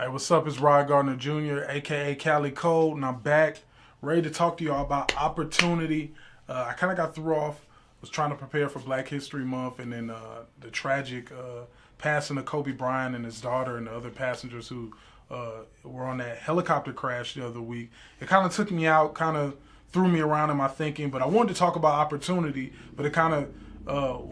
Hey, what's up? It's Rod Gardner Jr., aka Cali Cole, and I'm back, ready to talk to y'all about opportunity. I kind of got threw off, was trying to prepare for Black History Month, and then the tragic passing of Kobe Bryant and his daughter and the other passengers who were on that helicopter crash the other week. It kind of took me out, kind of threw me around in my thinking, but I wanted to talk about opportunity, but it kind of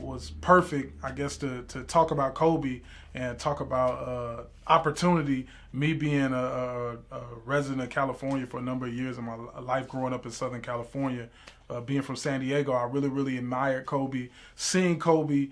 was perfect, I guess, to talk about Kobe and talk about opportunity. Me being a resident of California for a number of years in my life, growing up in Southern California, being from San Diego, I really, really admired Kobe. Seeing Kobe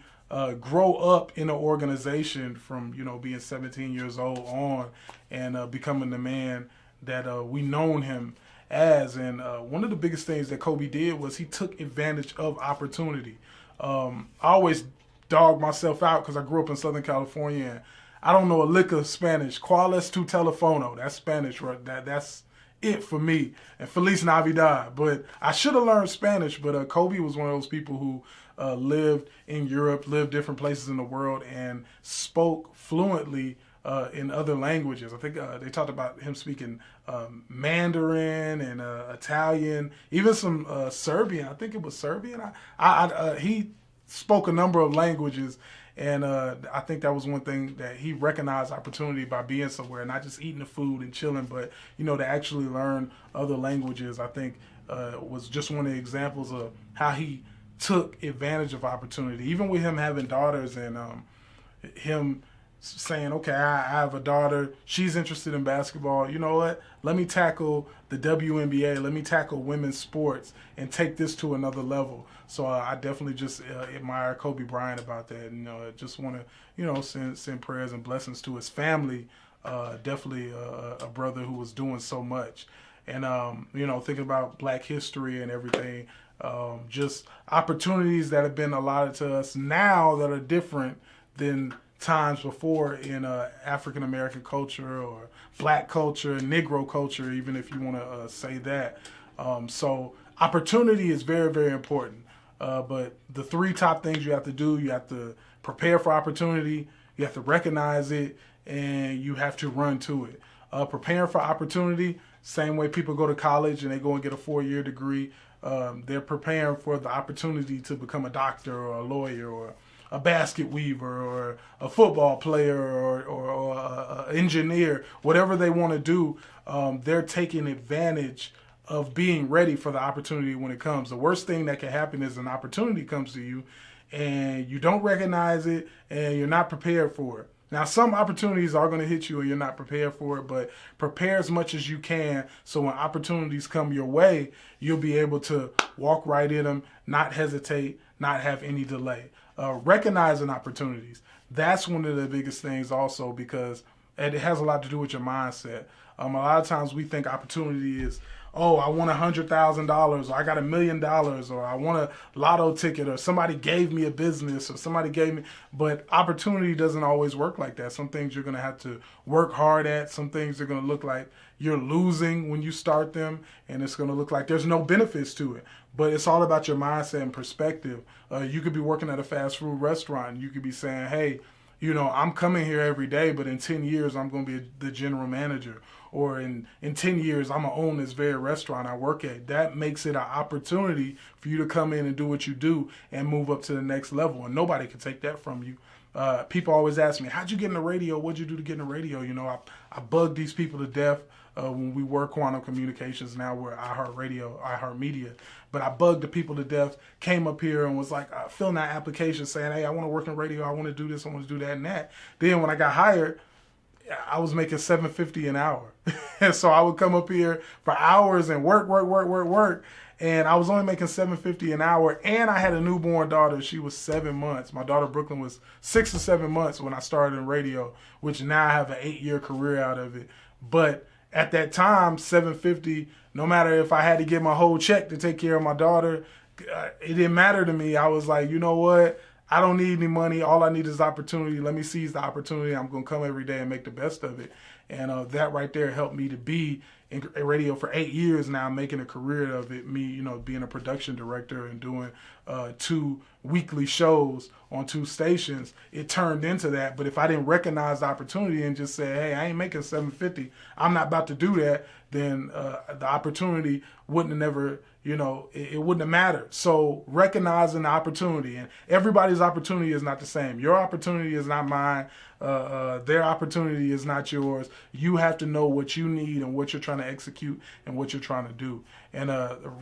grow up in an organization from being 17 years old on and becoming the man that we known him as. And one of the biggest things that Kobe did was he took advantage of opportunity. I always dog myself out because I grew up in Southern California and I don't know a lick of Spanish. ¿Cuál es tu teléfono? That's Spanish, right? That's it for me. And Feliz Navidad. But I should have learned Spanish, but Kobe was one of those people who lived in Europe, lived different places in the world, and spoke fluently in other languages. I think they talked about him speaking Mandarin and Italian, even some Serbian. I think it was Serbian. He spoke a number of languages, and I think that was one thing that he recognized opportunity by being somewhere, not just eating the food and chilling, but to actually learn other languages. I think was just one of the examples of how he took advantage of opportunity, even with him having daughters and him saying, okay, I have a daughter, she's interested in basketball. You know what? Let me tackle the WNBA. Let me tackle women's sports and take this to another level. So I definitely just admire Kobe Bryant about that. And just want to, send prayers and blessings to his family. Definitely a brother who was doing so much. And, thinking about Black history and everything, just opportunities that have been allotted to us now that are different than times before in African American culture or Black culture, Negro culture, even if you want to say that. So opportunity is very, very important. But the three top things you have to do: you have to prepare for opportunity, you have to recognize it, and you have to run to it. Preparing for opportunity, same way people go to college and they go and get a 4-year degree. They're preparing for the opportunity to become a doctor or a lawyer or a basket weaver or a football player or an engineer, whatever they want to do. They're taking advantage of being ready for the opportunity when it comes. The worst thing that can happen is an opportunity comes to you and you don't recognize it and you're not prepared for it. Now, some opportunities are going to hit you and you're not prepared for it, but prepare as much as you can so when opportunities come your way, you'll be able to walk right in them, not hesitate, not have any delay. Recognizing opportunities, that's one of the biggest things also, because it has a lot to do with your mindset. A lot of times we think opportunity is, oh, I won $100,000, or I got $1 million, or I won a lotto ticket, or somebody gave me a business, or somebody gave me. But opportunity doesn't always work like that. Some things you're going to have to work hard at. Some things are going to look like you're losing when you start them, and it's going to look like there's no benefits to it. But it's all about your mindset and perspective. You could be working at a fast food restaurant, and you could be saying, hey, I'm coming here every day, but in 10 years, I'm going to be the general manager. Or in 10 years, I'm going to own this very restaurant I work at. That makes it an opportunity for you to come in and do what you do and move up to the next level. And nobody can take that from you. People always ask me, how'd you get in the radio? What'd you do to get in the radio? I bug these people to death when we were Quantum Communications. Now we're iHeartRadio, iHeartMedia. But I bugged the people to death, came up here and was like filling out applications saying, hey, I want to work in radio. I want to do this. I want to do that and that. Then when I got hired, I was making $7.50 an hour. And so I would come up here for hours and work. And I was only making $7.50 an hour. And I had a newborn daughter. She was 7 months. My daughter Brooklyn was 6 or 7 months when I started in radio, which now I have an 8-year career out of it. But at that time, $7.50, no matter if I had to get my whole check to take care of my daughter, it didn't matter to me. I was like, you know what? I don't need any money. All I need is opportunity. Let me seize the opportunity. I'm going to come every day and make the best of it. And that right there helped me to be in radio for 8 years now, making a career of it. Me, being a production director and doing 2 weekly shows on 2 stations, it turned into that. But if I didn't recognize the opportunity and just say, hey, I ain't making $750, I'm not about to do that, then the opportunity wouldn't have never, it wouldn't have mattered. So recognizing the opportunity, and everybody's opportunity is not the same. Your opportunity is not mine. Their opportunity is not yours. You have to know what you need and what you're trying to execute and what you're trying to do. And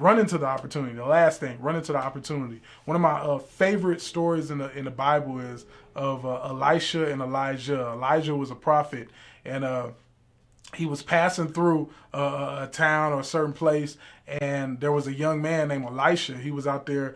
run into the opportunity. The last thing, run into the opportunity. One of my favorite stories in the Bible is of Elisha and Elijah. Elijah was a prophet, and he was passing through a town or a certain place, and there was a young man named Elisha. He was out there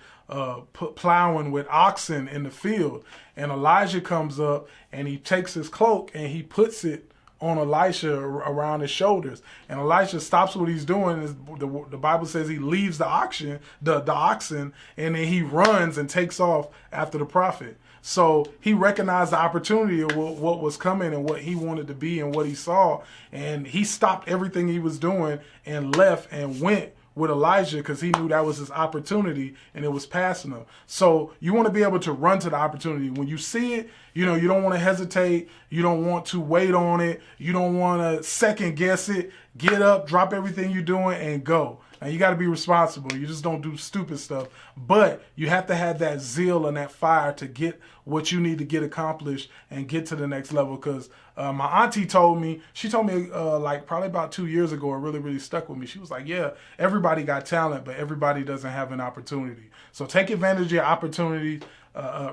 plowing with oxen in the field, and Elijah comes up and he takes his cloak and he puts it on Elisha around his shoulders. And Elisha stops what he's doing. The Bible says he leaves the oxen, and then he runs and takes off after the prophet. So he recognized the opportunity of what was coming and what he wanted to be and what he saw. And he stopped everything he was doing and left and went with Elijah because he knew that was his opportunity and it was passing him. So you want to be able to run to the opportunity. When you see it, you don't want to hesitate. You don't want to wait on it. You don't want to second guess it. Get up, drop everything you're doing, and go. Now, you got to be responsible. You just don't do stupid stuff. But you have to have that zeal and that fire to get what you need to get accomplished and get to the next level. Because my auntie told me like probably about 2 years ago, it really, really stuck with me. She was like, yeah, everybody got talent, but everybody doesn't have an opportunity. So take advantage of your opportunities,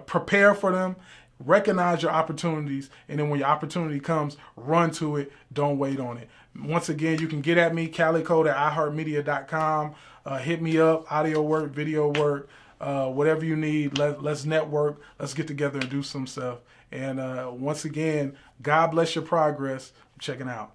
prepare for them, recognize your opportunities, and then when your opportunity comes, run to it. Don't wait on it. Once again, you can get at me, CaliCode at iHeartMedia.com. Hit me up, audio work, video work, whatever you need. Let's network. Let's get together and do some stuff. And once again, God bless your progress. I'm checking out.